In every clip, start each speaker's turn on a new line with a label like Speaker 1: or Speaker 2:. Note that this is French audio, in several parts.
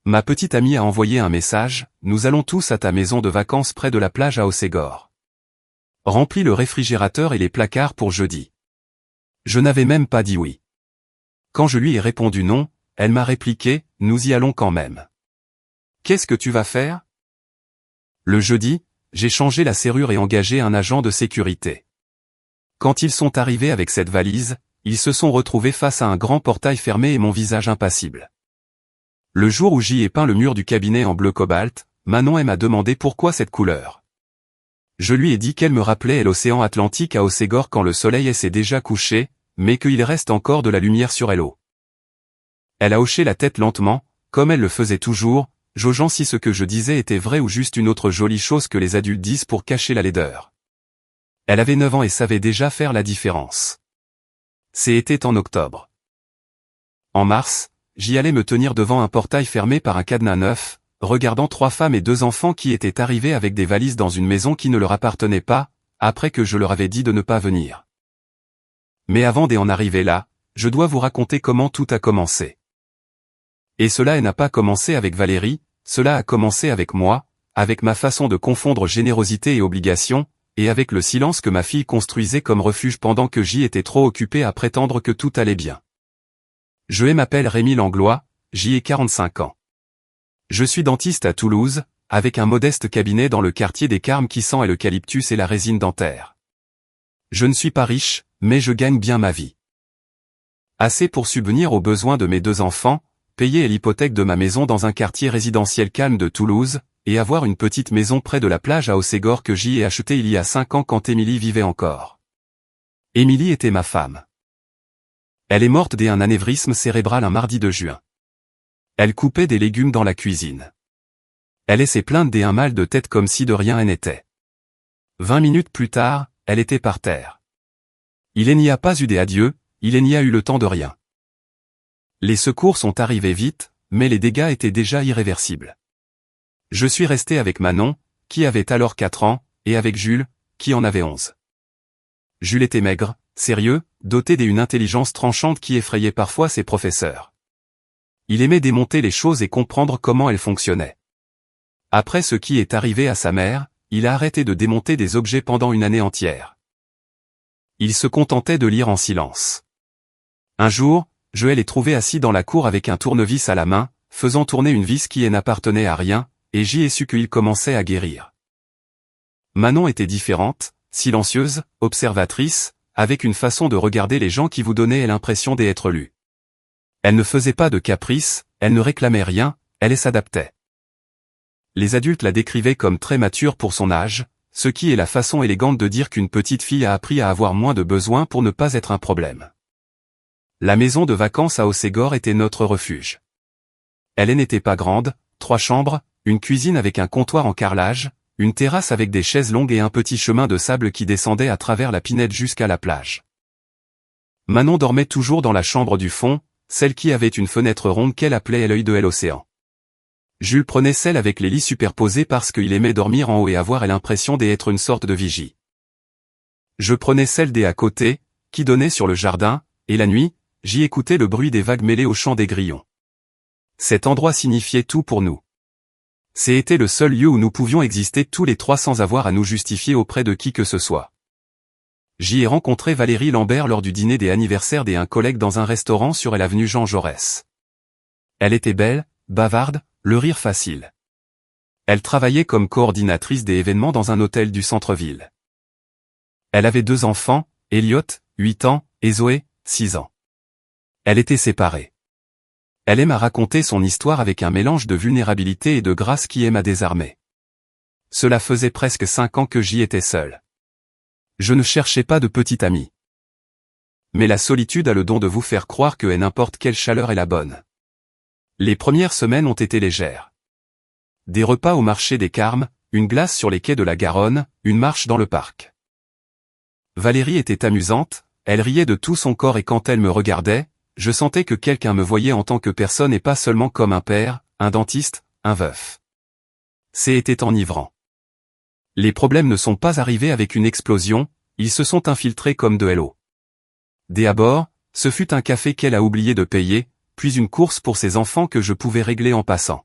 Speaker 1: Ma petite amie a envoyé un message, nous allons tous à ta maison de vacances près de la plage à Hossegor. Remplis le réfrigérateur et les placards pour jeudi. Je n'avais même pas dit oui. Quand je lui ai répondu non, elle m'a répliqué, nous y allons quand même. Qu'est-ce que tu vas faire? Le jeudi, j'ai changé la serrure et engagé un agent de sécurité. Quand ils sont arrivés avec cette valise, ils se sont retrouvés face à un grand portail fermé et mon visage impassible. Le jour où j'y ai peint le mur du cabinet en bleu cobalt, Manon m'a demandé pourquoi cette couleur. Je lui ai dit qu'elle me rappelait l'océan Atlantique à Hossegor quand le soleil s'est déjà couché, mais qu'il reste encore de la lumière sur l'eau. Elle a hoché la tête lentement, comme elle le faisait toujours, jaugeant si ce que je disais était vrai ou juste une autre jolie chose que les adultes disent pour cacher la laideur. Elle avait 9 ans et savait déjà faire la différence. C'était en octobre. En mars, j'y allais me tenir devant un portail fermé par un cadenas neuf, regardant 3 femmes et 2 enfants qui étaient arrivés avec des valises dans une maison qui ne leur appartenait pas, après que je leur avais dit de ne pas venir. Mais avant d'en arriver là, je dois vous raconter comment tout a commencé. Et cela n'a pas commencé avec Valérie, cela a commencé avec moi, avec ma façon de confondre générosité et obligation, et avec le silence que ma fille construisait comme refuge pendant que j'y étais trop occupé à prétendre que tout allait bien. Je m'appelle Rémi Langlois, j'y ai 45 ans. Je suis dentiste à Toulouse, avec un modeste cabinet dans le quartier des Carmes qui sent l'eucalyptus et la résine dentaire. Je ne suis pas riche, mais je gagne bien ma vie. Assez pour subvenir aux besoins de mes 2 enfants, payer l'hypothèque de ma maison dans un quartier résidentiel calme de Toulouse, et avoir une petite maison près de la plage à Hossegor que j'y ai achetée il y a 5 ans quand Émilie vivait encore. Émilie était ma femme. Elle est morte d'un anévrisme cérébral un mardi de juin. Elle coupait des légumes dans la cuisine. Elle s'est plainte d'un mal de tête comme si de rien n'était. 20 minutes plus tard, elle était par terre. Il n'y a pas eu des adieux, il n'y a eu le temps de rien. Les secours sont arrivés vite, mais les dégâts étaient déjà irréversibles. Je suis resté avec Manon, qui avait alors 4 ans, et avec Jules, qui en avait 11. Jules était maigre, sérieux, doté d'une intelligence tranchante qui effrayait parfois ses professeurs. Il aimait démonter les choses et comprendre comment elles fonctionnaient. Après ce qui est arrivé à sa mère, il a arrêté de démonter des objets pendant une année entière. Il se contentait de lire en silence. Un jour, je l'ai trouvé assis dans la cour avec un tournevis à la main, faisant tourner une vis qui n'appartenait à rien, et j'y ai su qu'il commençait à guérir. Manon était différente, silencieuse, observatrice, avec une façon de regarder les gens qui vous donnait l'impression d'être lue. Elle ne faisait pas de caprices, elle ne réclamait rien, elle s'adaptait. Les adultes la décrivaient comme très mature pour son âge, ce qui est la façon élégante de dire qu'une petite fille a appris à avoir moins de besoins pour ne pas être un problème. La maison de vacances à Hossegor était notre refuge. Elle n'était pas grande, 3 chambres, une cuisine avec un comptoir en carrelage, une terrasse avec des chaises longues et un petit chemin de sable qui descendait à travers la pinède jusqu'à la plage. Manon dormait toujours dans la chambre du fond, celle qui avait une fenêtre ronde qu'elle appelait l'œil de l'océan. Jules prenait celle avec les lits superposés parce qu'il aimait dormir en haut et avoir l'impression d'être une sorte de vigie. Je prenais celle des à côté, qui donnait sur le jardin, et la nuit, j'y écoutais le bruit des vagues mêlées au chant des grillons. Cet endroit signifiait tout pour nous. C'était le seul lieu où nous pouvions exister tous les 3 sans avoir à nous justifier auprès de qui que ce soit. J'y ai rencontré Valérie Lambert lors du dîner des anniversaires d'un collègue dans un restaurant sur l'avenue Jean Jaurès. Elle était belle, bavarde, le rire facile. Elle travaillait comme coordinatrice des événements dans un hôtel du centre-ville. Elle avait 2 enfants, Elliot, 8 ans, et Zoé, 6 ans. Elle était séparée. Elle aime à raconter son histoire avec un mélange de vulnérabilité et de grâce qui aime à désarmer. Cela faisait presque 5 ans que j'y étais seul. Je ne cherchais pas de petite amie. Mais la solitude a le don de vous faire croire que n'importe quelle chaleur est la bonne. Les premières semaines ont été légères. Des repas au marché des Carmes, une glace sur les quais de la Garonne, une marche dans le parc. Valérie était amusante, elle riait de tout son corps et quand elle me regardait, je sentais que quelqu'un me voyait en tant que personne et pas seulement comme un père, un dentiste, un veuf. C'était enivrant. Les problèmes ne sont pas arrivés avec une explosion, ils se sont infiltrés comme de l'eau. Dès à bord, ce fut un café qu'elle a oublié de payer, puis une course pour ses enfants que je pouvais régler en passant.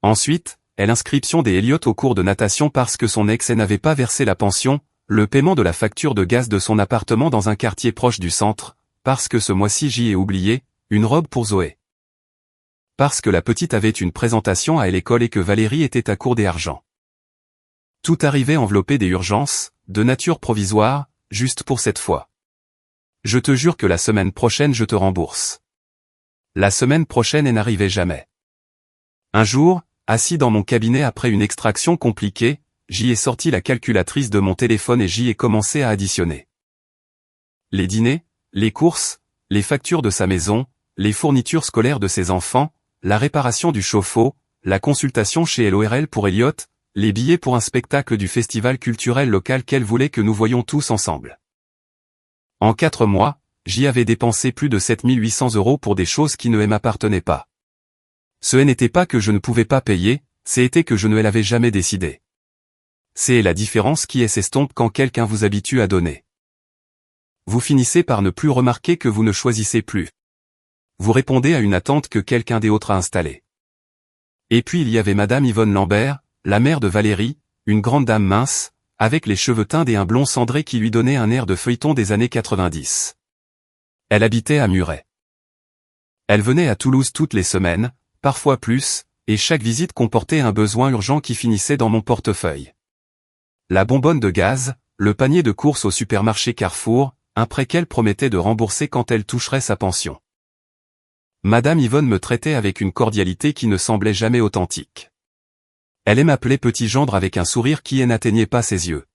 Speaker 1: Ensuite, l'inscription des Elliott au cours de natation parce que son ex n'avait pas versé la pension, le paiement de la facture de gaz de son appartement dans un quartier proche du centre, parce que ce mois-ci j'y ai oublié, une robe pour Zoé. Parce que la petite avait une présentation à l'école et que Valérie était à court d'argent. Tout arrivait enveloppé des urgences, de nature provisoire, juste pour cette fois. Je te jure que la semaine prochaine je te rembourse. La semaine prochaine elle n'arrivait jamais. Un jour, assis dans mon cabinet après une extraction compliquée, j'y ai sorti la calculatrice de mon téléphone et j'y ai commencé à additionner. Les dîners, les courses, les factures de sa maison, les fournitures scolaires de ses enfants, la réparation du chauffe-eau, la consultation chez LORL pour Elliott, les billets pour un spectacle du festival culturel local qu'elle voulait que nous voyions tous ensemble. En 4 mois, j'y avais dépensé plus de 7800 € pour des choses qui ne m'appartenaient pas. Ce n'était pas que je ne pouvais pas payer, c'était que je ne l'avais jamais décidé. C'est la différence qui s'estompe quand quelqu'un vous habitue à donner. Vous finissez par ne plus remarquer que vous ne choisissez plus. Vous répondez à une attente que quelqu'un d'autre a installée. Et puis il y avait Madame Yvonne Lambert, la mère de Valérie, une grande dame mince, avec les cheveux teints et un blond cendré qui lui donnait un air de feuilleton des années 90. Elle habitait à Muret. Elle venait à Toulouse toutes les semaines, parfois plus, et chaque visite comportait un besoin urgent qui finissait dans mon portefeuille. La bonbonne de gaz, le panier de courses au supermarché Carrefour, un prêt qu'elle promettait de rembourser quand elle toucherait sa pension. Madame Yvonne me traitait avec une cordialité qui ne semblait jamais authentique. Elle m'appelait petit gendre avec un sourire qui n'atteignait pas ses yeux.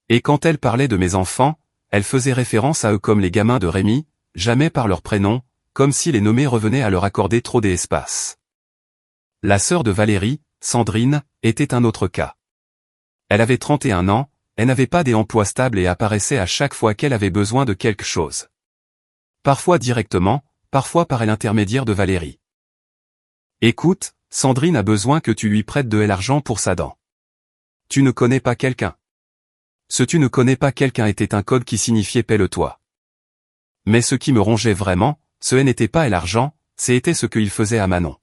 Speaker 1: Et quand elle parlait de mes enfants, elle faisait référence à eux comme les gamins de Rémi, jamais par leur prénom, comme si les nommer revenait à leur accorder trop d'espace. La sœur de Valérie, Sandrine, était un autre cas. Elle avait 31 ans, elle n'avait pas d'emploi stable et apparaissait à chaque fois qu'elle avait besoin de quelque chose. Parfois directement, parfois par l'intermédiaire de Valérie. Écoute, Sandrine a besoin que tu lui prêtes de l'argent pour sa dent. Tu ne connais pas quelqu'un. Ce tu ne connais pas quelqu'un était un code qui signifiait paie-le-toi. Mais ce qui me rongeait vraiment, ce n'était pas l'argent, c'était ce qu'il faisait à Manon.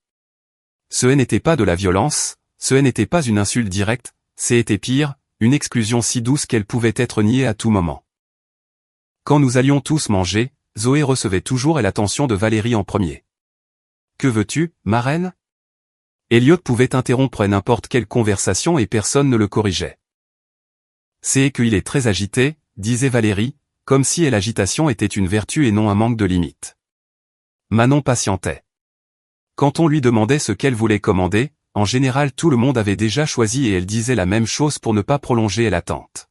Speaker 1: Ce n'était pas de la violence, ce n'était pas une insulte directe, c'était pire, une exclusion si douce qu'elle pouvait être niée à tout moment. Quand nous allions tous manger, Zoé recevait toujours l'attention de Valérie en premier. Que veux-tu, ma reine ? Elliott pouvait interrompre n'importe quelle conversation et personne ne le corrigeait. C'est qu'il est très agité, disait Valérie, comme si l'agitation était une vertu et non un manque de limite. Manon patientait. Quand on lui demandait ce qu'elle voulait commander, en général tout le monde avait déjà choisi et elle disait la même chose pour ne pas prolonger l'attente.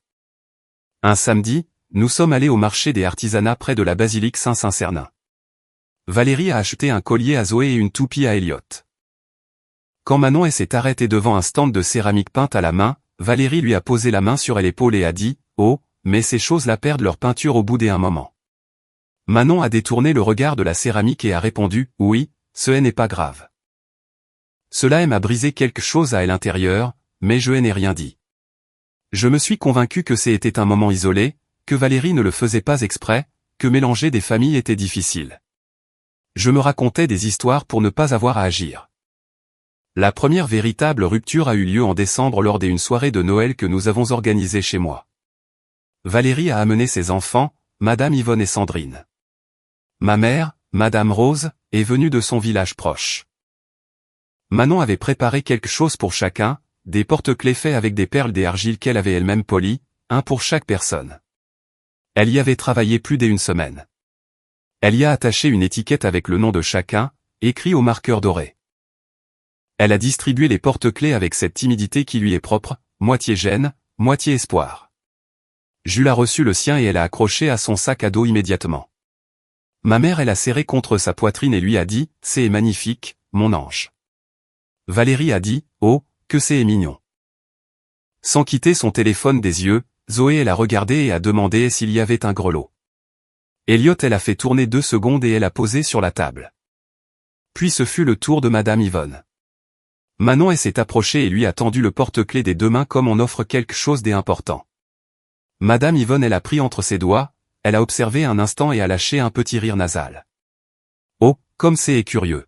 Speaker 1: Un samedi, nous sommes allés au marché des artisanats près de la basilique Saint-Saint-Cernin. Valérie a acheté un collier à Zoé et une toupie à Elliott. Quand Manon s'est arrêtée devant un stand de céramique peinte à la main, Valérie lui a posé la main sur l'épaule et a dit « Oh, mais ces choses-là perdent leur peinture au bout d'un moment. » Manon a détourné le regard de la céramique et a répondu « Oui, ce n'est pas grave. » Cela m'a brisé quelque chose à l'intérieur, mais je n'ai rien dit. Je me suis convaincu que c'était un moment isolé, que Valérie ne le faisait pas exprès, que mélanger des familles était difficile. Je me racontais des histoires pour ne pas avoir à agir. La première véritable rupture a eu lieu en décembre lors d'une soirée de Noël que nous avons organisée chez moi. Valérie a amené ses enfants, Madame Yvonne et Sandrine. Ma mère, Madame Rose, est venue de son village proche. Manon avait préparé quelque chose pour chacun, des porte-clés faits avec des perles d'argile qu'elle avait elle-même polies, un pour chaque personne. Elle y avait travaillé plus d'une semaine. Elle y a attaché une étiquette avec le nom de chacun, écrit au marqueur doré. Elle a distribué les porte-clés avec cette timidité qui lui est propre, moitié gêne, moitié espoir. Jules a reçu le sien et elle a accroché à son sac à dos immédiatement. Ma mère l'a serré contre sa poitrine et lui a dit « C'est magnifique, mon ange ». Valérie a dit « Oh, que c'est mignon ». Sans quitter son téléphone des yeux, Zoé l'a regardé et a demandé s'il y avait un grelot. Elliott a fait tourner 2 secondes et elle a posé sur la table. Puis ce fut le tour de Madame Yvonne. Manon s'est approchée et lui a tendu le porte-clés des 2 mains comme on offre quelque chose d'important. Madame Yvonne l'a pris entre ses doigts, elle a observé un instant et a lâché un petit rire nasal. Oh, comme c'est curieux.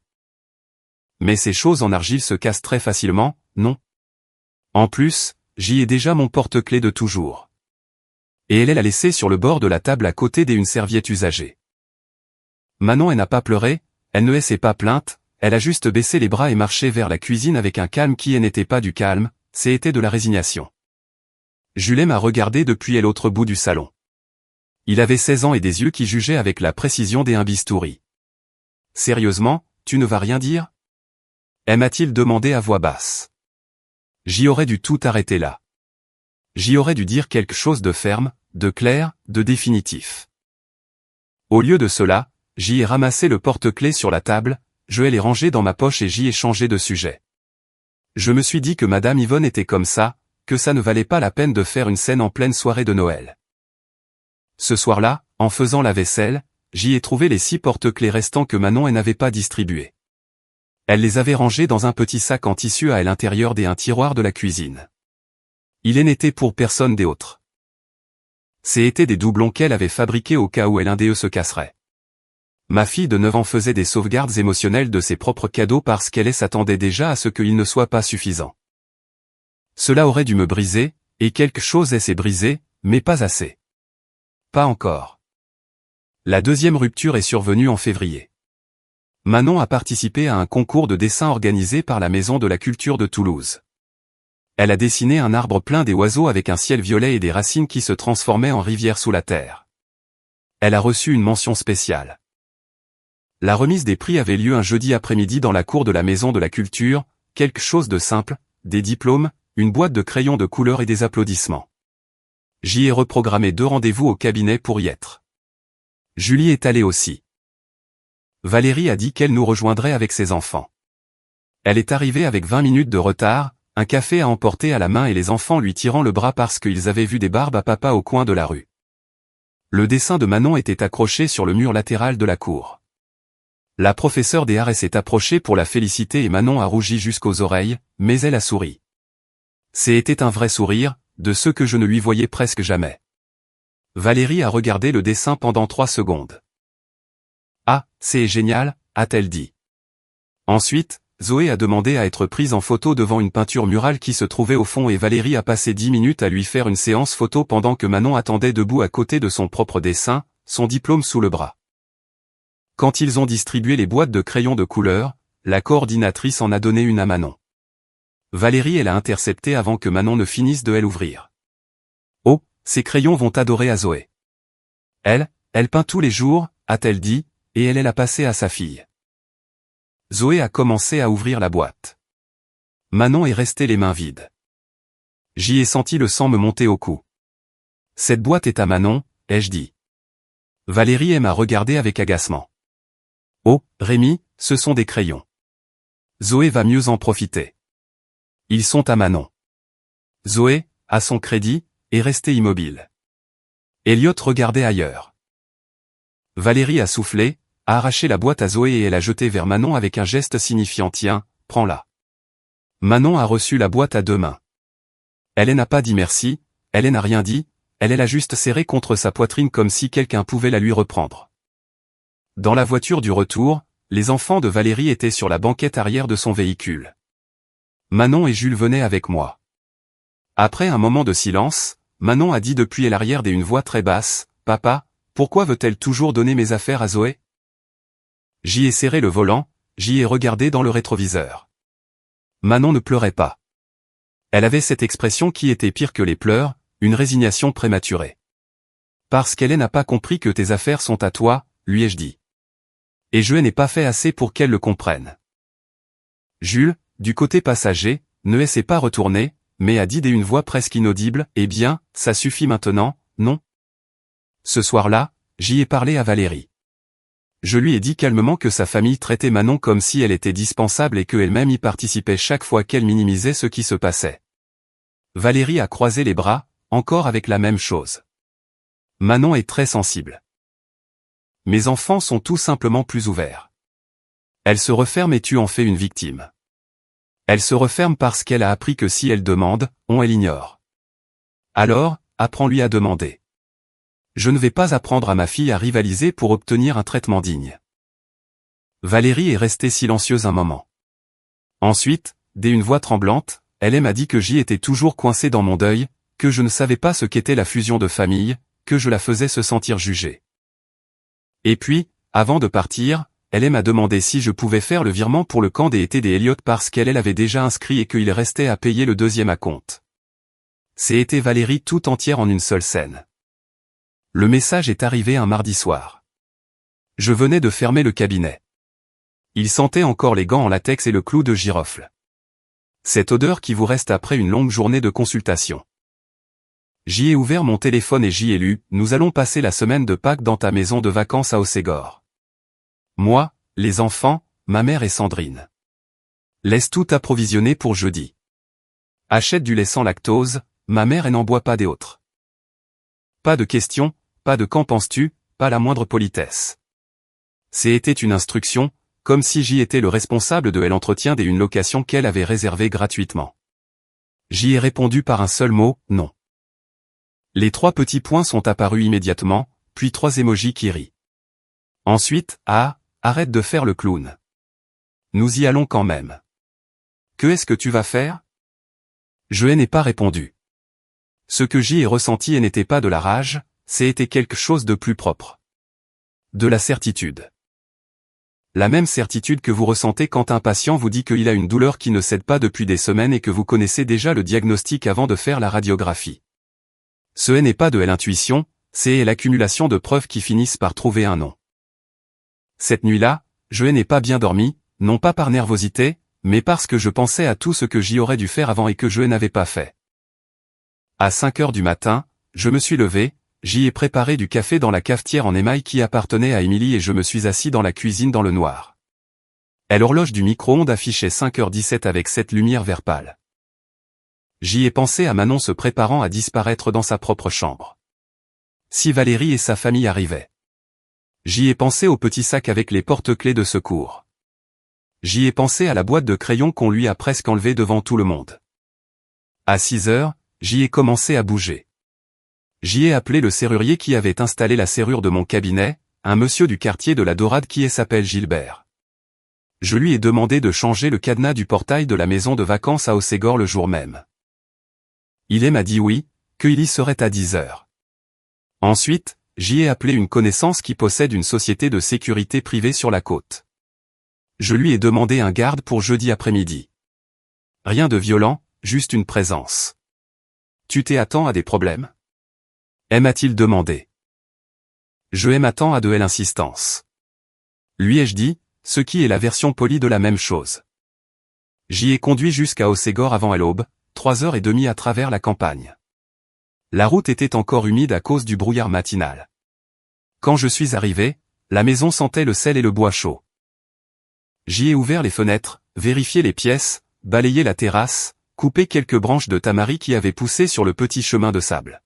Speaker 1: Mais ces choses en argile se cassent très facilement, non? En plus, j'y ai déjà mon porte-clés de toujours. Et elle l'a laissé sur le bord de la table à côté d'une serviette usagée. Manon, elle n'a pas pleuré, elle ne s'est pas plainte, elle a juste baissé les bras et marché vers la cuisine avec un calme qui n'était pas du calme, c'était de la résignation. Jules m'a regardé depuis l'autre bout du salon. Il avait 16 ans et des yeux qui jugeaient avec la précision d'un bistouri. « Sérieusement, tu ne vas rien dire ?» m'a-t-il demandé à voix basse. J'y aurais dû tout arrêter là. J'y aurais dû dire quelque chose de ferme, de clair, de définitif. Au lieu de cela, j'y ai ramassé le porte-clés sur la table, je l'ai rangé dans ma poche et j'y ai changé de sujet. Je me suis dit que Madame Yvonne était comme ça, que ça ne valait pas la peine de faire une scène en pleine soirée de Noël. Ce soir-là, en faisant la vaisselle, j'y ai trouvé les 6 porte-clés restants que Manon n'avait pas distribués. Elle les avait rangés dans un petit sac en tissu à l'intérieur d'un tiroir de la cuisine. Il n'était pour personne des autres. C'étaient des doublons qu'elle avait fabriqués au cas où l'un d'eux se casserait. Ma fille de 9 ans faisait des sauvegardes émotionnelles de ses propres cadeaux parce qu'elle s'attendait déjà à ce qu'ils ne soient pas suffisants. Cela aurait dû me briser, et quelque chose s'est brisé, mais pas assez. Pas encore. La deuxième rupture est survenue en février. Manon a participé à un concours de dessin organisé par la Maison de la Culture de Toulouse. Elle a dessiné un arbre plein des oiseaux avec un ciel violet et des racines qui se transformaient en rivière sous la terre. Elle a reçu une mention spéciale. La remise des prix avait lieu un jeudi après-midi dans la cour de la Maison de la Culture, quelque chose de simple, des diplômes, une boîte de crayons de couleur et des applaudissements. J'y ai reprogrammé 2 rendez-vous au cabinet pour y être. Julie est allée aussi. Valérie a dit qu'elle nous rejoindrait avec ses enfants. Elle est arrivée avec 20 minutes de retard, un café à emporter à la main et les enfants lui tirant le bras parce qu'ils avaient vu des barbes à papa au coin de la rue. Le dessin de Manon était accroché sur le mur latéral de la cour. La professeure des arts s'est approchée pour la féliciter et Manon a rougi jusqu'aux oreilles, mais elle a souri. C'était un vrai sourire, de ceux que je ne lui voyais presque jamais. Valérie a regardé le dessin pendant 3 secondes. « Ah, c'est génial », a-t-elle dit. Ensuite, Zoé a demandé à être prise en photo devant une peinture murale qui se trouvait au fond et Valérie a passé 10 minutes à lui faire une séance photo pendant que Manon attendait debout à côté de son propre dessin, son diplôme sous le bras. Quand ils ont distribué les boîtes de crayons de couleur, la coordinatrice en a donné une à Manon. Valérie elle a intercepté avant que Manon ne finisse de ouvrir. « Oh, ces crayons vont adorer à Zoé. Elle peint tous les jours, a-t-elle dit, et elle l'a passé à sa fille. » Zoé a commencé à ouvrir la boîte. Manon est restée les mains vides. J'y ai senti le sang me monter au cou. « Cette boîte est à Manon, ai-je dit. » Valérie m'a regardé avec agacement. « Oh, Rémi, ce sont des crayons. Zoé va mieux en profiter. Ils sont à Manon. » Zoé, à son crédit, est restée immobile. Elliot regardait ailleurs. Valérie a soufflé, a arraché la boîte à Zoé et elle a jeté vers Manon avec un geste signifiant « Tiens, prends-la ». Manon a reçu la boîte à 2 mains. Elle n'a pas dit merci, elle n'a rien dit, elle l'a juste serrée contre sa poitrine comme si quelqu'un pouvait la lui reprendre. Dans la voiture du retour, les enfants de Valérie étaient sur la banquette arrière de son véhicule. Manon et Jules venaient avec moi. Après un moment de silence, Manon a dit depuis l'arrière d'une voix très basse, « Papa, pourquoi veut-elle toujours donner mes affaires à Zoé ?» J'y ai serré le volant, j'y ai regardé dans le rétroviseur. Manon ne pleurait pas. Elle avait cette expression qui était pire que les pleurs, une résignation prématurée. « Parce qu'elle n'a pas compris que tes affaires sont à toi, lui ai-je dit. Et je n'ai pas fait assez pour qu'elle le comprenne. » Jules, du côté passager, ne s'est pas retourné, mais a dit d'une voix presque inaudible, « Eh bien, ça suffit maintenant, non ?» Ce soir-là, j'y ai parlé à Valérie. Je lui ai dit calmement que sa famille traitait Manon comme si elle était dispensable et qu'elle-même y participait chaque fois qu'elle minimisait ce qui se passait. Valérie a croisé les bras, encore avec la même chose. Manon est très sensible. Mes enfants sont tout simplement plus ouverts. Elle se referme et tu en fais une victime. Elle se referme parce qu'elle a appris que si elle demande, elle ignore. Alors, apprends-lui à demander. Je ne vais pas apprendre à ma fille à rivaliser pour obtenir un traitement digne. Valérie est restée silencieuse un moment. Ensuite, dès une voix tremblante, elle m'a dit que j'y étais toujours coincé dans mon deuil, que je ne savais pas ce qu'était la fusion de famille, que je la faisais se sentir jugée. Et puis, avant de partir, elle m'a demandé si je pouvais faire le virement pour le camp des étés des Elliott parce qu'elle avait déjà inscrit et qu'il restait à payer le deuxième acompte. C'était Valérie tout entière en une seule scène. Le message est arrivé un mardi soir. Je venais de fermer le cabinet. Il sentait encore les gants en latex et le clou de girofle. Cette odeur qui vous reste après une longue journée de consultation. J'y ai ouvert mon téléphone et j'y ai lu « Nous allons passer la semaine de Pâques dans ta maison de vacances à Hossegor. Moi, les enfants, ma mère et Sandrine. Laisse tout approvisionner pour jeudi. Achète du lait sans lactose, ma mère et n'en boit pas des autres. Pas de questions, pas de qu'en penses-tu, pas la moindre politesse. C'était une instruction, comme si j'y étais le responsable de l'entretien d'une location qu'elle avait réservée gratuitement. J'y ai répondu par un seul mot, non. Les 3 petits points sont apparus immédiatement, puis 3 émojis qui rient. Ensuite, arrête de faire le clown. Nous y allons quand même. Que est-ce que tu vas faire? Je n'ai pas répondu. Ce que j'y ai ressenti n'était pas de la rage, c'était quelque chose de plus propre. De la certitude. La même certitude que vous ressentez quand un patient vous dit qu'il a une douleur qui ne cède pas depuis des semaines et que vous connaissez déjà le diagnostic avant de faire la radiographie. Ce n'est pas de l'intuition, c'est l'accumulation de preuves qui finissent par trouver un nom. Cette nuit-là, je n'ai pas bien dormi, non pas par nervosité, mais parce que je pensais à tout ce que j'y aurais dû faire avant et que je n'avais pas fait. À 5 heures du matin, je me suis levé, j'y ai préparé du café dans la cafetière en émail qui appartenait à Émilie et je me suis assis dans la cuisine dans le noir. L'horloge du micro-ondes affichait 5h17 avec cette lumière vert pâle. J'y ai pensé à Manon se préparant à disparaître dans sa propre chambre. Si Valérie et sa famille arrivaient. J'y ai pensé au petit sac avec les porte-clés de secours. J'y ai pensé à la boîte de crayons qu'on lui a presque enlevée devant tout le monde. À 6 heures, j'y ai commencé à bouger. J'y ai appelé le serrurier qui avait installé la serrure de mon cabinet, un monsieur du quartier de la Dorade qui s'appelle Gilbert. Je lui ai demandé de changer le cadenas du portail de la maison de vacances à Hossegor le jour même. Il m'a dit oui, qu'il y serait à 10 heures. Ensuite, j'y ai appelé une connaissance qui possède une société de sécurité privée sur la côte. Je lui ai demandé un garde pour jeudi après-midi. Rien de violent, juste une présence. Tu t'attends à des problèmes? M'a-t-il demandé. Je m'attends à de l'insistance. Lui ai-je dit, ce qui est la version polie de la même chose. J'y ai conduit jusqu'à Hossegor avant l'aube, 3h30 à travers la campagne. La route était encore humide à cause du brouillard matinal. Quand je suis arrivé, la maison sentait le sel et le bois chaud. J'y ai ouvert les fenêtres, vérifié les pièces, balayé la terrasse, coupé quelques branches de tamaris qui avaient poussé sur le petit chemin de sable.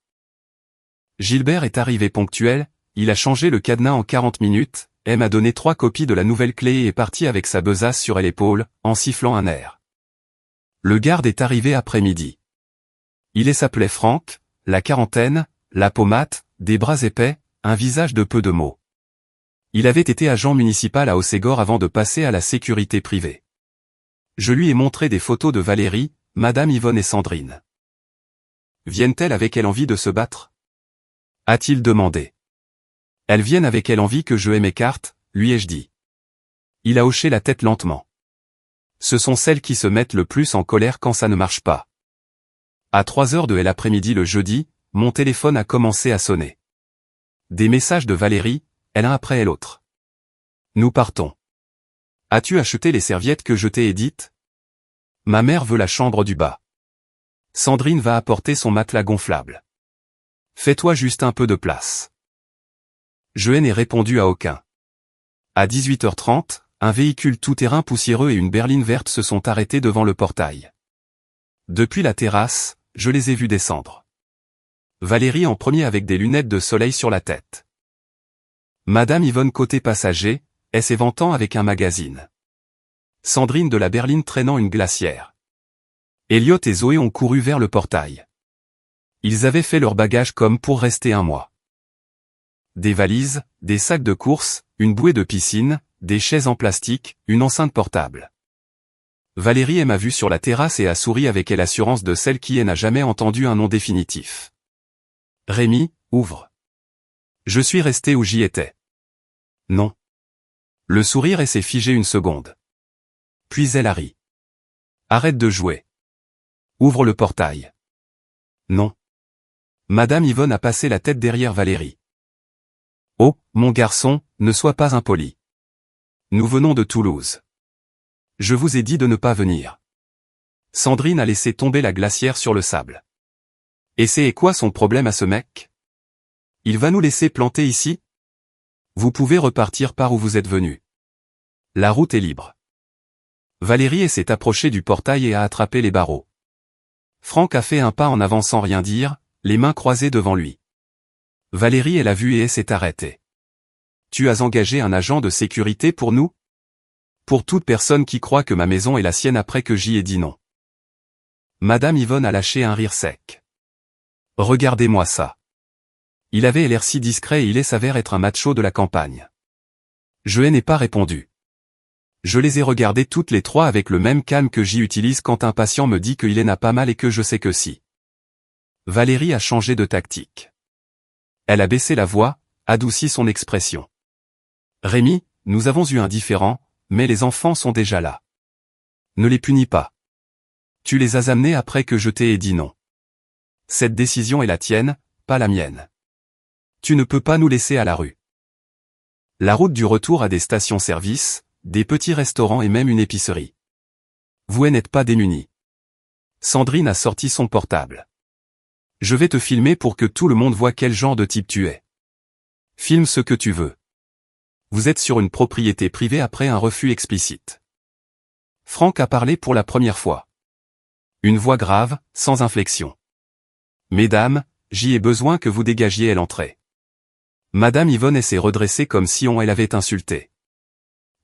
Speaker 1: Gilbert est arrivé ponctuel, il a changé le cadenas en 40 minutes, m'a donné 3 copies de la nouvelle clé et est parti avec sa besace sur l'épaule, en sifflant un air. Le garde est arrivé après-midi. Il s'appelait Franck, la quarantaine, la pommade, des bras épais, un visage de peu de mots. Il avait été agent municipal à Hossegor avant de passer à la sécurité privée. Je lui ai montré des photos de Valérie, Madame Yvonne et Sandrine. Viennent-elles avec elle envie de se battre? A-t-il demandé. Elles viennent avec elle envie que je m'écarte, lui ai-je dit. Il a hoché la tête lentement. Ce sont celles qui se mettent le plus en colère quand ça ne marche pas. À 3h de l'après-midi le jeudi, mon téléphone a commencé à sonner. Des messages de Valérie, l'un après l'autre. Nous partons. As-tu acheté les serviettes que je t'ai dites? Ma mère veut la chambre du bas. Sandrine va apporter son matelas gonflable. Fais-toi juste un peu de place. Je n'ai répondu à aucun. À 18h30, un véhicule tout-terrain poussiéreux et une berline verte se sont arrêtés devant le portail. Depuis la terrasse, je les ai vus descendre. Valérie en premier avec des lunettes de soleil sur la tête. Madame Yvonne côté passager, s'éventant avec un magazine. Sandrine de la berline traînant une glacière. Elliott et Zoé ont couru vers le portail. Ils avaient fait leur bagage comme pour rester un mois. Des valises, des sacs de course, une bouée de piscine, des chaises en plastique, une enceinte portable. Valérie m'a vu sur la terrasse et a souri avec l'assurance de celle qui n'a jamais entendu un nom définitif. Rémi, ouvre. Je suis resté où j'y étais. Non. Le sourire s'est figé une seconde. Puis elle a ri. Arrête de jouer. Ouvre le portail. Non. Madame Yvonne a passé la tête derrière Valérie. Oh, mon garçon, ne sois pas impoli. Nous venons de Toulouse. Je vous ai dit de ne pas venir. Sandrine a laissé tomber la glacière sur le sable. Et c'est quoi son problème à ce mec? Il va nous laisser planter ici? Vous pouvez repartir par où vous êtes venu. La route est libre. Valérie s'est approchée du portail et a attrapé les barreaux. Franck a fait un pas en avant sans rien dire, les mains croisées devant lui. Valérie l'a vu et s'est arrêtée. Tu as engagé un agent de sécurité pour nous? Pour toute personne qui croit que ma maison est la sienne après que j'y ai dit non. Madame Yvonne a lâché un rire sec. Regardez-moi ça. Il avait l'air si discret et il s'avère être un macho de la campagne. Je n'ai pas répondu. Je les ai regardés toutes les trois avec le même calme que j'y utilise quand un patient me dit qu'il n'a pas mal et que je sais que si. Valérie a changé de tactique. Elle a baissé la voix, adouci son expression. Rémi, nous avons eu un différend, mais les enfants sont déjà là. Ne les punis pas. Tu les as amenés après que je t'ai dit non. Cette décision est la tienne, pas la mienne. Tu ne peux pas nous laisser à la rue. La route du retour a des stations-service, des petits restaurants et même une épicerie. Vous n'êtes pas démunis. Sandrine a sorti son portable. Je vais te filmer pour que tout le monde voit quel genre de type tu es. Filme ce que tu veux. Vous êtes sur une propriété privée après un refus explicite. Franck a parlé pour la première fois. Une voix grave, sans inflexion. Mesdames, j'y ai besoin que vous dégagiez l'entrée. Madame Yvonne s'est redressée comme si on l'avait insultée.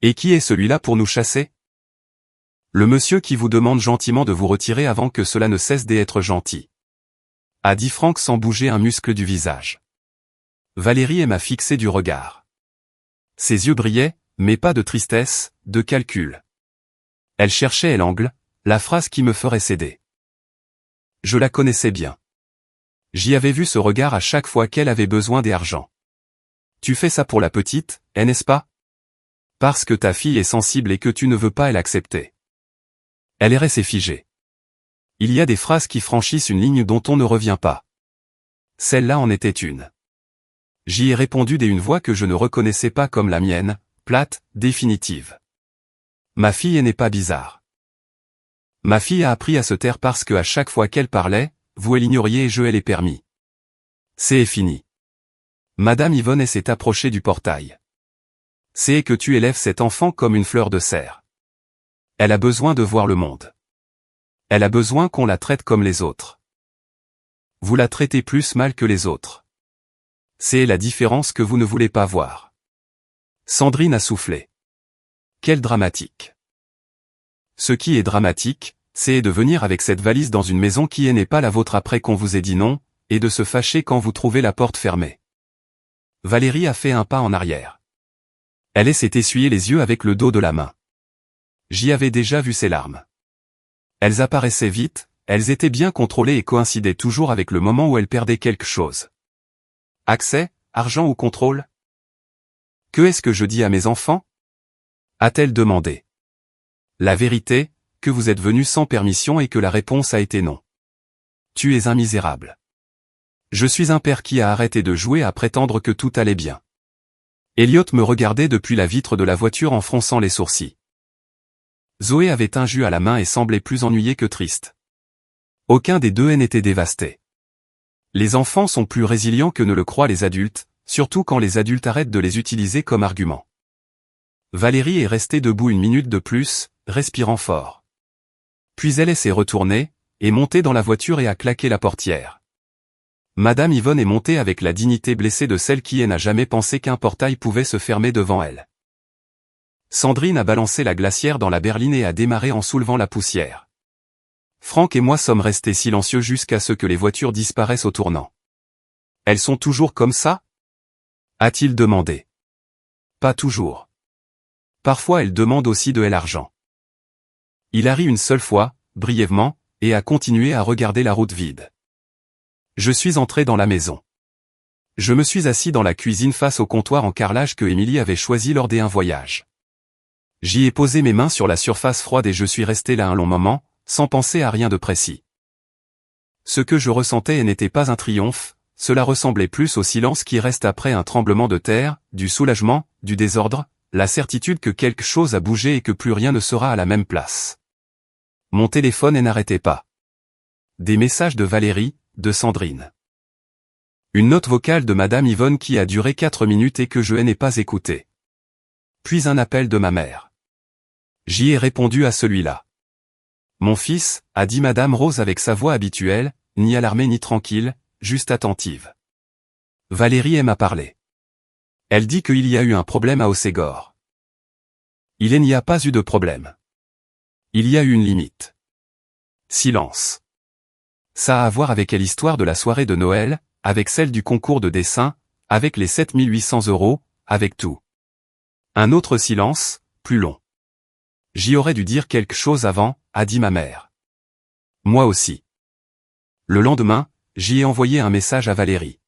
Speaker 1: Et qui est celui-là pour nous chasser? Le monsieur qui vous demande gentiment de vous retirer avant que cela ne cesse d'être gentil. A dit Franck sans bouger un muscle du visage. Valérie m'a fixé du regard. Ses yeux brillaient, mais pas de tristesse, de calcul. Elle cherchait l'angle, la phrase qui me ferait céder. Je la connaissais bien. J'y avais vu ce regard à chaque fois qu'elle avait besoin d'argent. Tu fais ça pour la petite, n'est-ce pas? Parce que ta fille est sensible et que tu ne veux pas l'accepter. Elle est restée figée. Il y a des phrases qui franchissent une ligne dont on ne revient pas. Celle-là en était une. J'y ai répondu d'une voix que je ne reconnaissais pas comme la mienne, plate, définitive. Ma fille n'est pas bizarre. Ma fille a appris à se taire parce que à chaque fois qu'elle parlait, vous l'ignoriez et je l'ai permis. C'est fini. Madame Yvonne s'est approchée du portail. C'est que tu élèves cet enfant comme une fleur de serre. Elle a besoin de voir le monde. Elle a besoin qu'on la traite comme les autres. Vous la traitez plus mal que les autres. C'est la différence que vous ne voulez pas voir. Sandrine a soufflé. Quel dramatique. Ce qui est dramatique, c'est de venir avec cette valise dans une maison qui n'est pas la vôtre après qu'on vous ait dit non, et de se fâcher quand vous trouvez la porte fermée. Valérie a fait un pas en arrière. Elle s'est essuyé les yeux avec le dos de la main. J'y avais déjà vu ses larmes. Elles apparaissaient vite, elles étaient bien contrôlées et coïncidaient toujours avec le moment où elle perdait quelque chose. Accès, argent ou contrôle? Que est-ce que je dis à mes enfants? A-t-elle demandé. La vérité, que vous êtes venu sans permission et que la réponse a été non. Tu es un misérable. Je suis un père qui a arrêté de jouer à prétendre que tout allait bien. Elliot me regardait depuis la vitre de la voiture en fronçant les sourcils. Zoé avait un jus à la main et semblait plus ennuyée que triste. Aucun des deux n'était dévasté. Les enfants sont plus résilients que ne le croient les adultes, surtout quand les adultes arrêtent de les utiliser comme argument. Valérie est restée debout une minute de plus, respirant fort. Puis elle s'est retournée, est montée dans la voiture et a claqué la portière. Madame Yvonne est montée avec la dignité blessée de celle qui n'a jamais pensé qu'un portail pouvait se fermer devant elle. Sandrine a balancé la glacière dans la berline et a démarré en soulevant la poussière. Franck et moi sommes restés silencieux jusqu'à ce que les voitures disparaissent au tournant. Elles sont toujours comme ça? A-t-il demandé. Pas toujours. Parfois elles demandent aussi de l'argent. Il a ri une seule fois, brièvement, et a continué à regarder la route vide. Je suis entré dans la maison. Je me suis assis dans la cuisine face au comptoir en carrelage que Émilie avait choisi lors d'un voyage. J'y ai posé mes mains sur la surface froide et je suis resté là un long moment, sans penser à rien de précis. Ce que je ressentais n'était pas un triomphe, cela ressemblait plus au silence qui reste après un tremblement de terre, du soulagement, du désordre, la certitude que quelque chose a bougé et que plus rien ne sera à la même place. Mon téléphone n'arrêtait pas. Des messages de Valérie, de Sandrine. Une note vocale de Madame Yvonne qui a duré 4 minutes et que je n'ai pas écoutée. Puis un appel de ma mère. J'y ai répondu à celui-là. Mon fils, a dit Madame Rose avec sa voix habituelle, ni alarmée ni tranquille, juste attentive. Valérie m'a parlé. Elle dit qu'il y a eu un problème à Hossegor. Il n'y a pas eu de problème. Il y a eu une limite. Silence. Ça a à voir avec l'histoire de la soirée de Noël, avec celle du concours de dessin, avec les 7800 €, avec tout. Un autre silence, plus long. J'y aurais dû dire quelque chose avant, a dit ma mère. Moi aussi. Le lendemain, j'y ai envoyé un message à Valérie.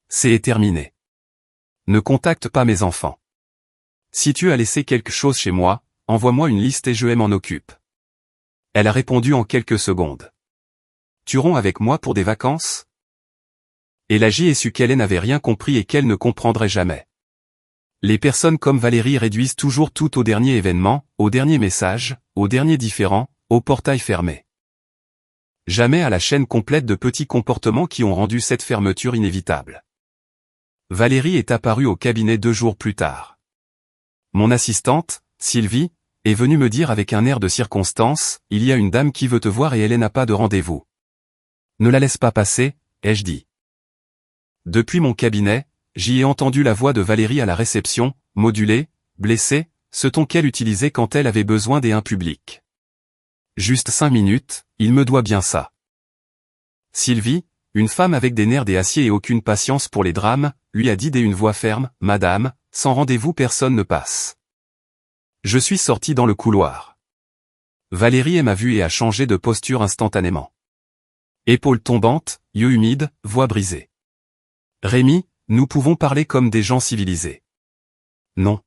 Speaker 1: C'est terminé. Ne contacte pas mes enfants. Si tu as laissé quelque chose chez moi, envoie-moi une liste et je m'en occupe. Elle a répondu en quelques secondes. Tu romps avec moi pour des vacances? Et là j'y ai su qu'elle n'avait rien compris et qu'elle ne comprendrait jamais. Les personnes comme Valérie réduisent toujours tout au dernier événement, au dernier message, au dernier différend, au portail fermé. Jamais à la chaîne complète de petits comportements qui ont rendu cette fermeture inévitable. Valérie est apparue au cabinet 2 jours plus tard. Mon assistante, Sylvie, est venue me dire avec un air de circonstance, il y a une dame qui veut te voir et elle n'a pas de rendez-vous. Ne la laisse pas passer, ai-je dit. Depuis mon cabinet, j'y ai entendu la voix de Valérie à la réception, modulée, blessée, ce ton qu'elle utilisait quand elle avait besoin d'un public. Juste 5 minutes, il me doit bien ça. Sylvie, une femme avec des nerfs d'acier et aucune patience pour les drames, lui a dit d'une voix ferme, « Madame, sans rendez-vous personne ne passe. » Je suis sorti dans le couloir. Valérie m'a vu et a changé de posture instantanément. Épaules tombantes, yeux humides, voix brisée. Rémi, nous pouvons parler comme des gens civilisés. Non.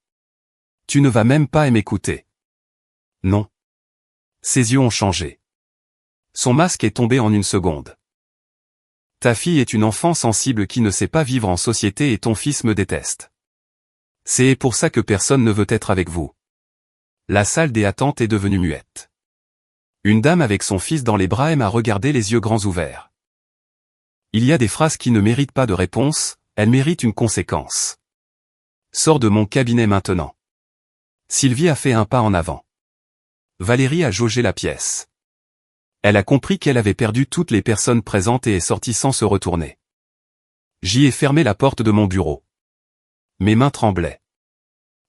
Speaker 1: Tu ne vas même pas m'écouter. Non. Ses yeux ont changé. Son masque est tombé en une seconde. Ta fille est une enfant sensible qui ne sait pas vivre en société et ton fils me déteste. C'est pour ça que personne ne veut être avec vous. La salle des attentes est devenue muette. Une dame avec son fils dans les bras m'a regardé les yeux grands ouverts. Il y a des phrases qui ne méritent pas de réponse, elles méritent une conséquence. Sors de mon cabinet maintenant. Sylvie a fait un pas en avant. Valérie a jaugé la pièce. Elle a compris qu'elle avait perdu toutes les personnes présentes et est sortie sans se retourner. J'y ai fermé la porte de mon bureau. Mes mains tremblaient.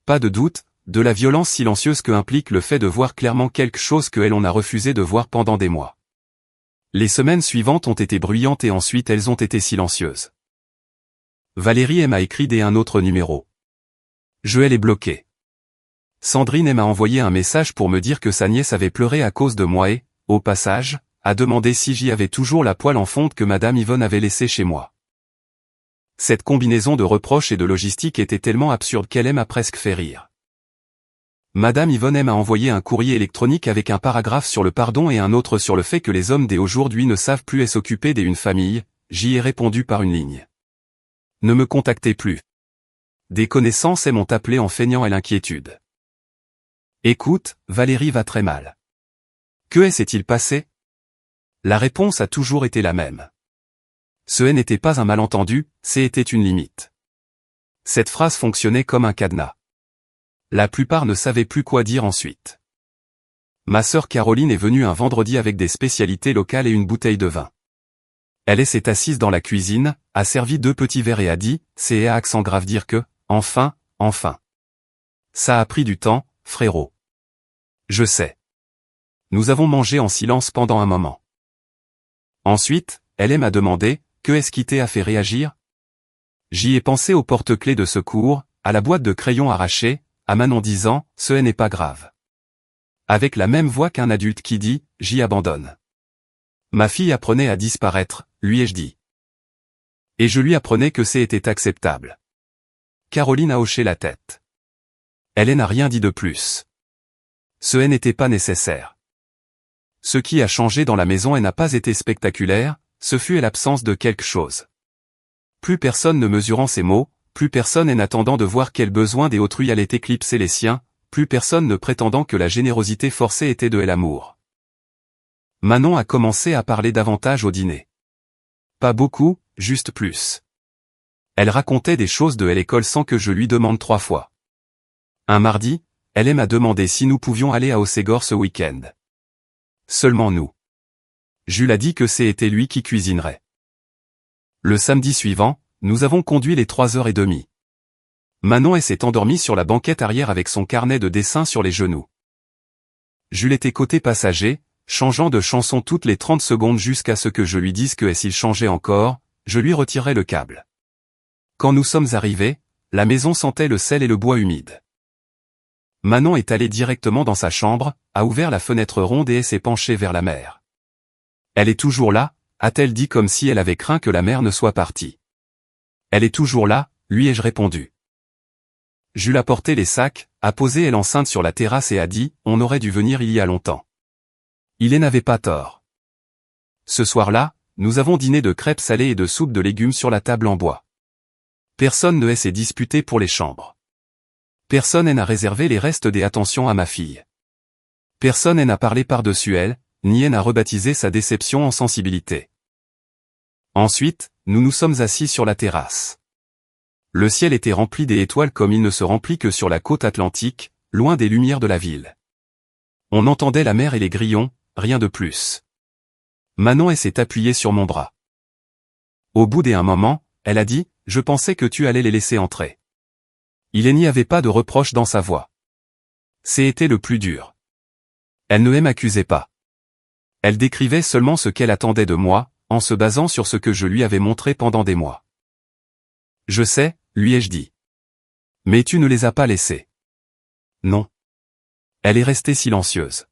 Speaker 1: Pas de doute, de la violence silencieuse que implique le fait de voir clairement quelque chose que on a refusé de voir pendant des mois. Les semaines suivantes ont été bruyantes et ensuite elles ont été silencieuses. Valérie m'a écrit un autre numéro. Je l'ai bloqué. Sandrine m'a envoyé un message pour me dire que sa nièce avait pleuré à cause de moi et, au passage, a demandé si j'y avais toujours la poêle en fonte que Madame Yvonne avait laissée chez moi. Cette combinaison de reproches et de logistique était tellement absurde qu'elle m'a presque fait rire. Madame Yvonne m'a envoyé un courrier électronique avec un paragraphe sur le pardon et un autre sur le fait que les hommes d'aujourd'hui ne savent plus s'occuper d'une famille, j'y ai répondu par une ligne. Ne me contactez plus. Des connaissances m'ont appelé en feignant l'inquiétude. Écoute, Valérie va très mal. Que s'est-il passé? La réponse a toujours été la même. Ce n'était pas un malentendu, c'était une limite. Cette phrase fonctionnait comme un cadenas. La plupart ne savaient plus quoi dire ensuite. Ma sœur Caroline est venue un vendredi avec des spécialités locales et une bouteille de vin. Elle s'est assise dans la cuisine, a servi 2 petits verres et a dit, c'est à accent grave dire que, enfin. Ça a pris du temps, frérot. Je sais. Nous avons mangé en silence pendant un moment. Ensuite, elle m'a demandé, que est-ce qui t'a fait réagir? J'y ai pensé au porte-clés de secours, à la boîte de crayons arrachée, à Manon disant, ce n'est pas grave. Avec la même voix qu'un adulte qui dit « j'y abandonne ». Ma fille apprenait à disparaître, lui ai-je dit. Et je lui apprenais que c'était acceptable. Caroline a hoché la tête. Elle n'a rien dit de plus. Ce n'était pas nécessaire. Ce qui a changé dans la maison n'a pas été spectaculaire, ce fut l'absence de quelque chose. Plus personne ne mesurant ses mots, plus personne n'attendant de voir quel besoin des autrui allait éclipser les siens, plus personne ne prétendant que la générosité forcée était de l'amour. Manon a commencé à parler davantage au dîner. Pas beaucoup, juste plus. Elle racontait des choses de l'école sans que je lui demande 3 fois. Un mardi, elle m'a demandé si nous pouvions aller à Hossegor ce week-end. Seulement nous. Jules a dit que c'était lui qui cuisinerait. Le samedi suivant, nous avons conduit les 3h30. Manon s'est endormie sur la banquette arrière avec son carnet de dessin sur les genoux. Jules était côté passager, changeant de chanson toutes les 30 secondes jusqu'à ce que je lui dise que s'il changeait encore, je lui retirerais le câble. Quand nous sommes arrivés, la maison sentait le sel et le bois humide. Manon est allée directement dans sa chambre, a ouvert la fenêtre ronde et s'est penchée vers la mer. Elle est toujours là, a-t-elle dit comme si elle avait craint que la mer ne soit partie. Elle est toujours là, lui ai-je répondu. Jules a porté les sacs, a posé elle enceinte sur la terrasse et a dit « On aurait dû venir il y a longtemps ». Il n'avait pas tort. Ce soir-là, nous avons dîné de crêpes salées et de soupe de légumes sur la table en bois. Personne ne s'est disputé pour les chambres. Personne n'a réservé les restes des attentions à ma fille. Personne n'a parlé par-dessus elle, ni n'a rebaptisé sa déception en sensibilité. Ensuite, nous nous sommes assis sur la terrasse. Le ciel était rempli d'étoiles comme il ne se remplit que sur la côte atlantique, loin des lumières de la ville. On entendait la mer et les grillons, rien de plus. Manon s'est appuyée sur mon bras. Au bout d'un moment, elle a dit « Je pensais que tu allais les laisser entrer ». Il n'y avait pas de reproche dans sa voix. C'était le plus dur. Elle ne m'accusait pas. Elle décrivait seulement ce qu'elle attendait de moi, en se basant sur ce que je lui avais montré pendant des mois. Je sais, lui ai-je dit. Mais tu ne les as pas laissés. Non. Elle est restée silencieuse.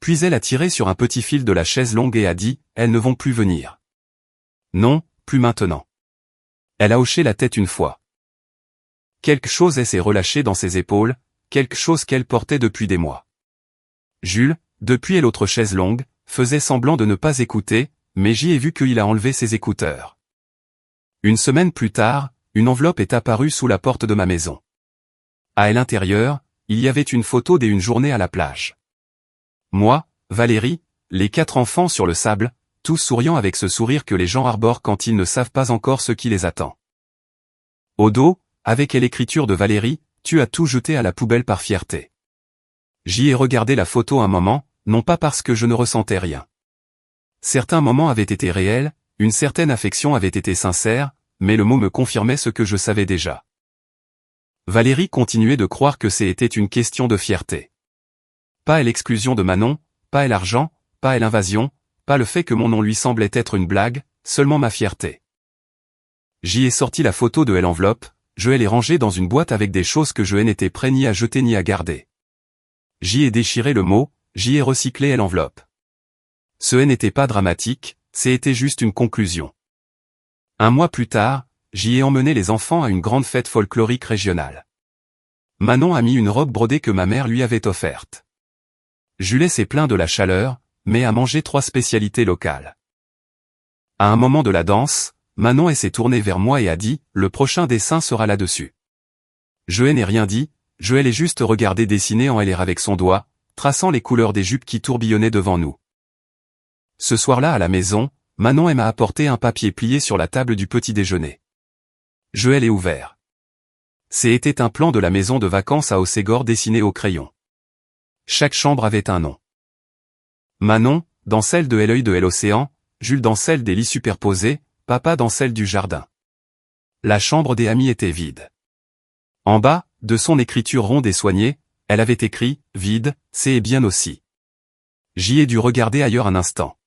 Speaker 1: Puis elle a tiré sur un petit fil de la chaise longue et a dit, elles ne vont plus venir. Non, plus maintenant. Elle a hoché la tête une fois. Quelque chose s'est relâché dans ses épaules, quelque chose qu'elle portait depuis des mois. Jules, depuis l'autre chaise longue, faisait semblant de ne pas écouter, mais j'y ai vu qu'il a enlevé ses écouteurs. Une semaine plus tard, une enveloppe est apparue sous la porte de ma maison. À l'intérieur, il y avait une photo d'une journée à la plage. Moi, Valérie, les 4 enfants sur le sable, tous souriant avec ce sourire que les gens arborent quand ils ne savent pas encore ce qui les attend. Au dos, avec l'écriture de Valérie, tu as tout jeté à la poubelle par fierté. J'y ai regardé la photo un moment, non pas parce que je ne ressentais rien. Certains moments avaient été réels, une certaine affection avait été sincère, mais le mot me confirmait ce que je savais déjà. Valérie continuait de croire que c'était une question de fierté. Pas l'exclusion de Manon, pas l'argent, pas l'invasion, pas le fait que mon nom lui semblait être une blague, seulement ma fierté. J'y ai sorti la photo de l'enveloppe, je l'ai rangée dans une boîte avec des choses que je n'étais prêt ni à jeter ni à garder. J'y ai déchiré le mot, j'y ai recyclé l'enveloppe. Ce n'était pas dramatique, c'était juste une conclusion. Un mois plus tard, j'y ai emmené les enfants à une grande fête folklorique régionale. Manon a mis une robe brodée que ma mère lui avait offerte. Jules s'est plaint de la chaleur, mais a mangé 3 spécialités locales. À un moment de la danse, Manon s'est tournée vers moi et a dit « Le prochain dessin sera là-dessus ». Je n'ai rien dit, je l'ai juste regardé dessiner en l'air avec son doigt, traçant les couleurs des jupes qui tourbillonnaient devant nous. Ce soir-là à la maison, Manon m'a apporté un papier plié sur la table du petit déjeuner. Je l'ai ouvert. C'était un plan de la maison de vacances à Hossegor dessiné au crayon. Chaque chambre avait un nom. Manon, dans celle de l'œil de l'océan, Jules dans celle des lits superposés, papa dans celle du jardin. La chambre des amis était vide. En bas, de son écriture ronde et soignée, elle avait écrit « Vide, c'est bien aussi ». J'y ai dû regarder ailleurs un instant.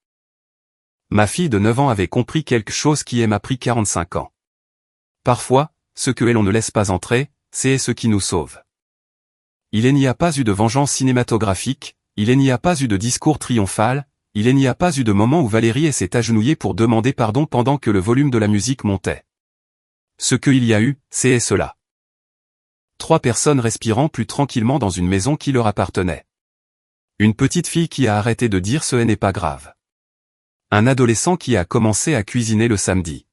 Speaker 1: Ma fille de 9 ans avait compris quelque chose qui m'a pris 45 ans. Parfois, ce que l'on ne laisse pas entrer, c'est ce qui nous sauve. il n'y a pas eu de vengeance cinématographique, il n'y a pas eu de discours triomphal, il n'y a pas eu de moment où Valérie s'est agenouillée pour demander pardon pendant que le volume de la musique montait. Ce qu'il y a eu, c'est cela. 3 personnes respirant plus tranquillement dans une maison qui leur appartenait. Une petite fille qui a arrêté de dire ce n'est pas grave. Un adolescent qui a commencé à cuisiner le samedi.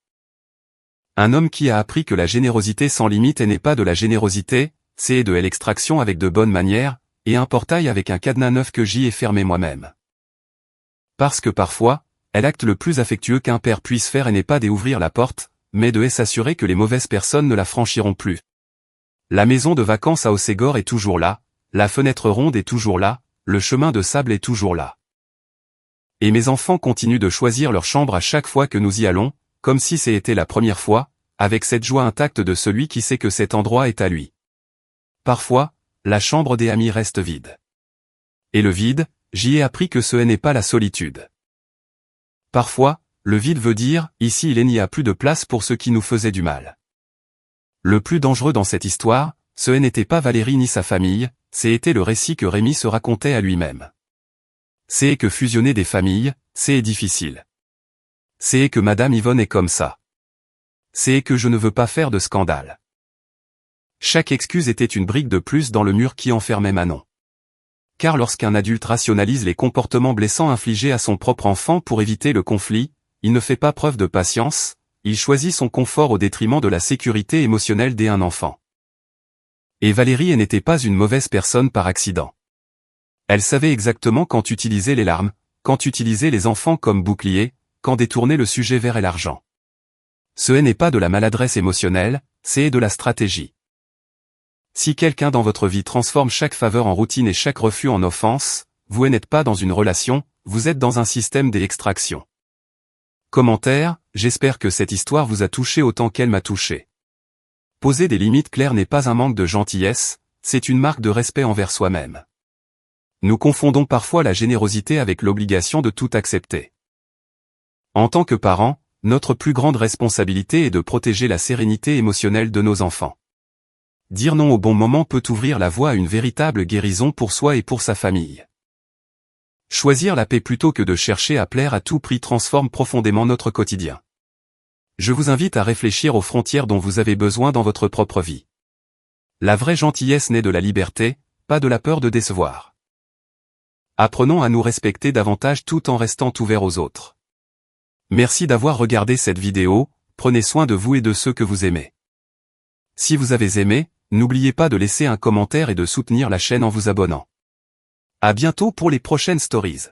Speaker 1: Un homme qui a appris que la générosité sans limite n'est pas de la générosité, c'est de l'extraction avec de bonnes manières, et un portail avec un cadenas neuf que j'y ai fermé moi-même. Parce que parfois, l'acte le plus affectueux qu'un père puisse faire n'est pas d'ouvrir la porte, mais de s'assurer que les mauvaises personnes ne la franchiront plus. La maison de vacances à Hossegor est toujours là, la fenêtre ronde est toujours là, le chemin de sable est toujours là. Et mes enfants continuent de choisir leur chambre à chaque fois que nous y allons, comme si c'était la première fois, avec cette joie intacte de celui qui sait que cet endroit est à lui. Parfois, la chambre des amis reste vide. Et le vide, j'y ai appris que ce n'est pas la solitude. Parfois, le vide veut dire, ici il n'y a plus de place pour ceux qui nous faisaient du mal. Le plus dangereux dans cette histoire, ce n'était pas Valérie ni sa famille, c'était le récit que Rémi se racontait à lui-même. C'est que fusionner des familles, c'est difficile. C'est que Madame Yvonne est comme ça. C'est que je ne veux pas faire de scandale. Chaque excuse était une brique de plus dans le mur qui enfermait Manon. Car lorsqu'un adulte rationalise les comportements blessants infligés à son propre enfant pour éviter le conflit, il ne fait pas preuve de patience, il choisit son confort au détriment de la sécurité émotionnelle d'un enfant. Et Valérie n'était pas une mauvaise personne par accident. Elle savait exactement quand utiliser les larmes, quand utiliser les enfants comme bouclier, quand détourner le sujet vers l'argent. Ce n'est pas de la maladresse émotionnelle, c'est de la stratégie. Si quelqu'un dans votre vie transforme chaque faveur en routine et chaque refus en offense, vous n'êtes pas dans une relation, vous êtes dans un système d'extraction. Commentaire, j'espère que cette histoire vous a touché autant qu'elle m'a touché. Poser des limites claires n'est pas un manque de gentillesse, c'est une marque de respect envers soi-même. Nous confondons parfois la générosité avec l'obligation de tout accepter. En tant que parents, notre plus grande responsabilité est de protéger la sérénité émotionnelle de nos enfants. Dire non au bon moment peut ouvrir la voie à une véritable guérison pour soi et pour sa famille. Choisir la paix plutôt que de chercher à plaire à tout prix transforme profondément notre quotidien. Je vous invite à réfléchir aux frontières dont vous avez besoin dans votre propre vie. La vraie gentillesse naît de la liberté, pas de la peur de décevoir. Apprenons à nous respecter davantage tout en restant ouverts aux autres. Merci d'avoir regardé cette vidéo, prenez soin de vous et de ceux que vous aimez. Si vous avez aimé, n'oubliez pas de laisser un commentaire et de soutenir la chaîne en vous abonnant. À bientôt pour les prochaines stories.